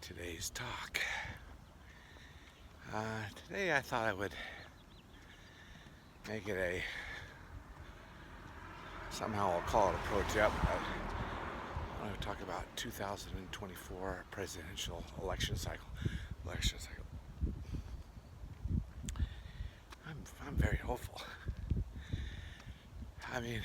today's talk. Today I thought I would make it somehow I'll call it a pro tip, but I want to talk about 2024 presidential election cycle. I'm very hopeful. I mean,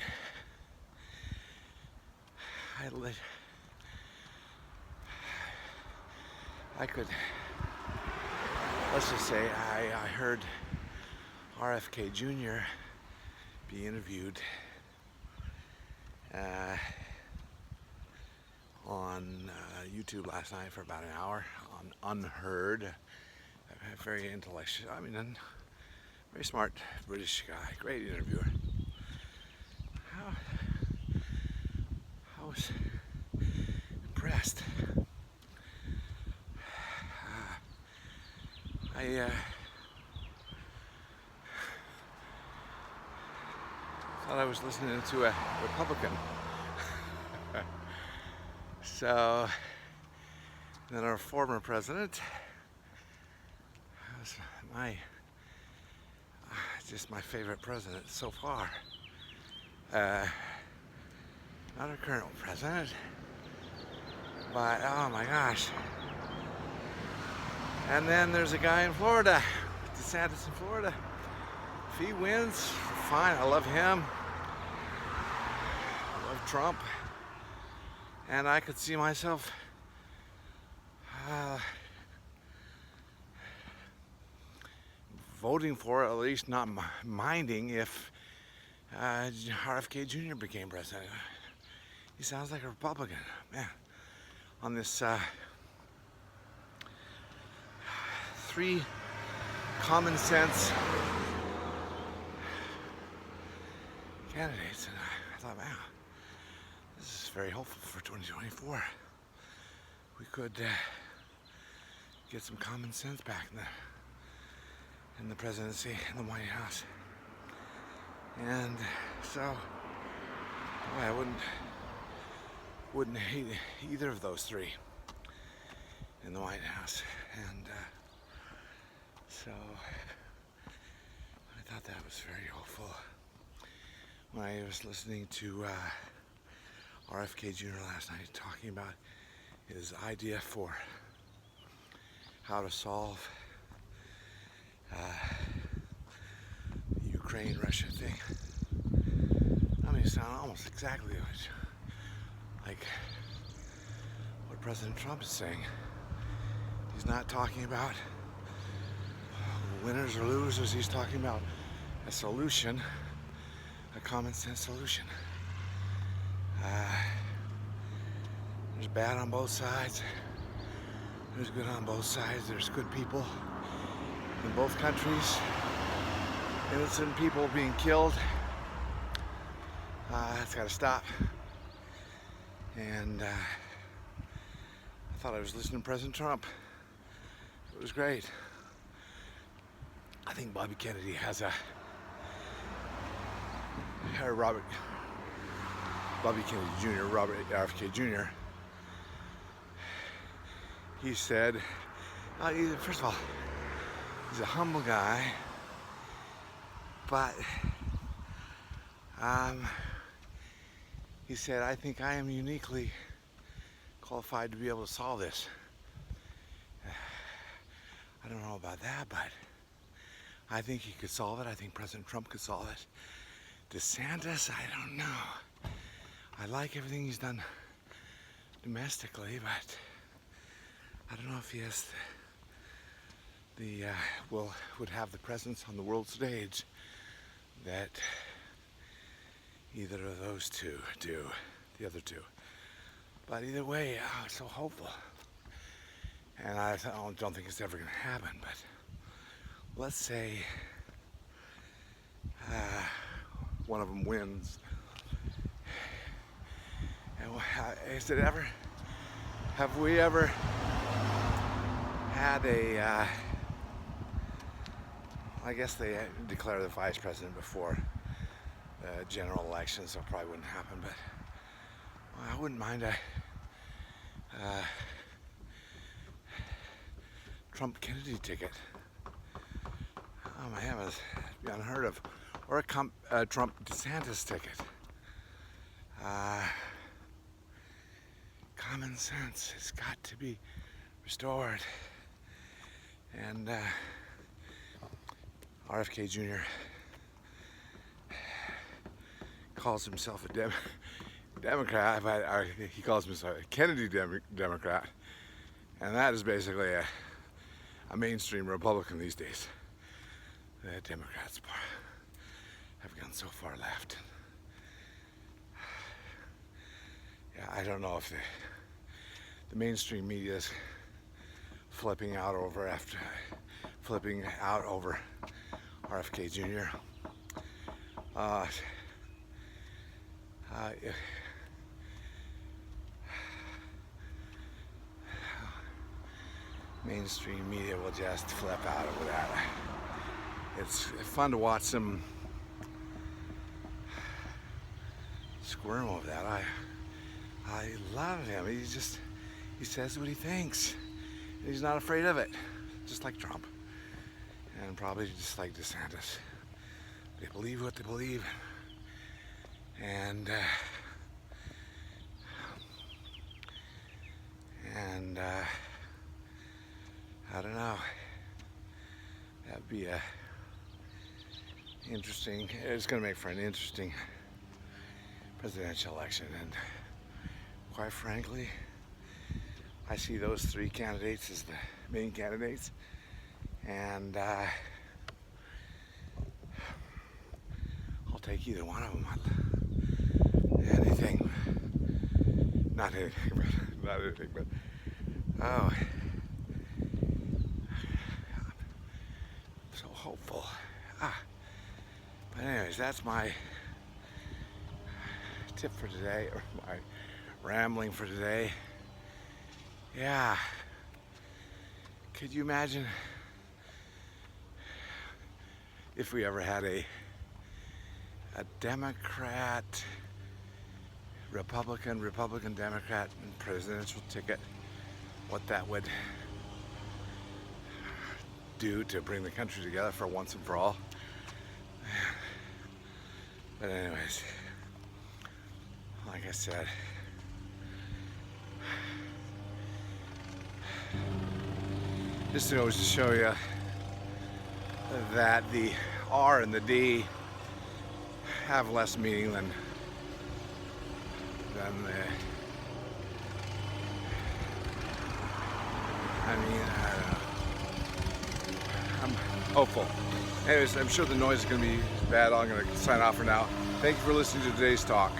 let's just say I heard RFK Jr. be interviewed on YouTube last night for about an hour on Unheard. A very intellectual, very smart British guy, great interviewer. I was impressed. I thought I was listening to a Republican. So then our former president was just my favorite president so far. Not our current president, but oh my gosh. And then there's a guy in Florida, DeSantis in Florida. If he wins, fine, I love him. I love Trump. And I could see myself voting for it, at least not minding if RFK Jr. became president. He sounds like a Republican, man. On this 3 common sense candidates, and I thought, man, this is very hopeful for 2024. We could get some common sense back in the presidency, in the White House. And so, boy, I wouldn't hate either of those 3 in the White House. And so I thought that was very hopeful. When I was listening to RFK Jr. last night talking about his idea for how to solve the Ukraine-Russia thing. It sounded almost exactly like what President Trump is saying. He's not talking about winners or losers. He's talking about a solution, a common sense solution. There's bad on both sides. There's good on both sides. There's good people in both countries. Innocent people being killed. That's got to stop. And I thought I was listening to President Trump. It was great. I think Bobby Kennedy has Bobby Kennedy Jr., Robert RFK Jr. He said, first of all, he's a humble guy, but he said, I think I am uniquely qualified to be able to solve this. I don't know about that, but I think he could solve it. I think President Trump could solve it. DeSantis, I don't know. I like everything he's done domestically, but I don't know if he has would have the presence on the world stage that either of those two do, the other two. But either way, I'm so hopeful. And I don't think it's ever going to happen, but let's say one of them wins. And have we ever had I guess they declare the vice president before the general election, so it probably wouldn't happen, but I wouldn't mind Trump Kennedy ticket. Oh my heavens, that'd be unheard of. Or a Trump DeSantis ticket. Common sense has got to be restored. And RFK Jr. calls himself a Democrat, but he calls himself a Kennedy Democrat, and that is basically a mainstream Republican these days. The Democrats have gone so far left. Yeah, I don't know if the mainstream media is flipping out over RFK Jr. Mainstream media will just flip out over that. It's fun to watch them squirm over that. I love him. He says what he thinks. And he's not afraid of it, just like Trump, and probably just like DeSantis. They believe what they believe, and I don't know. That'd be interesting. It's going to make for an interesting presidential election, and quite frankly, I see those three candidates as the main candidates, and I'll take either one of them. Anything, not anything, but oh, I'm so hopeful. But anyways, that's my tip for today, or my rambling for today. Yeah, could you imagine if we ever had a Democrat, Republican, Democrat presidential ticket, what that would do to bring the country together for once and for all. But anyways, like I said, just to show you that the R and the D have less meaning than the, I mean, I don't know. I'm hopeful. Anyways, I'm sure the noise is going to be bad. I'm going to sign off for now. Thank you for listening to today's talk.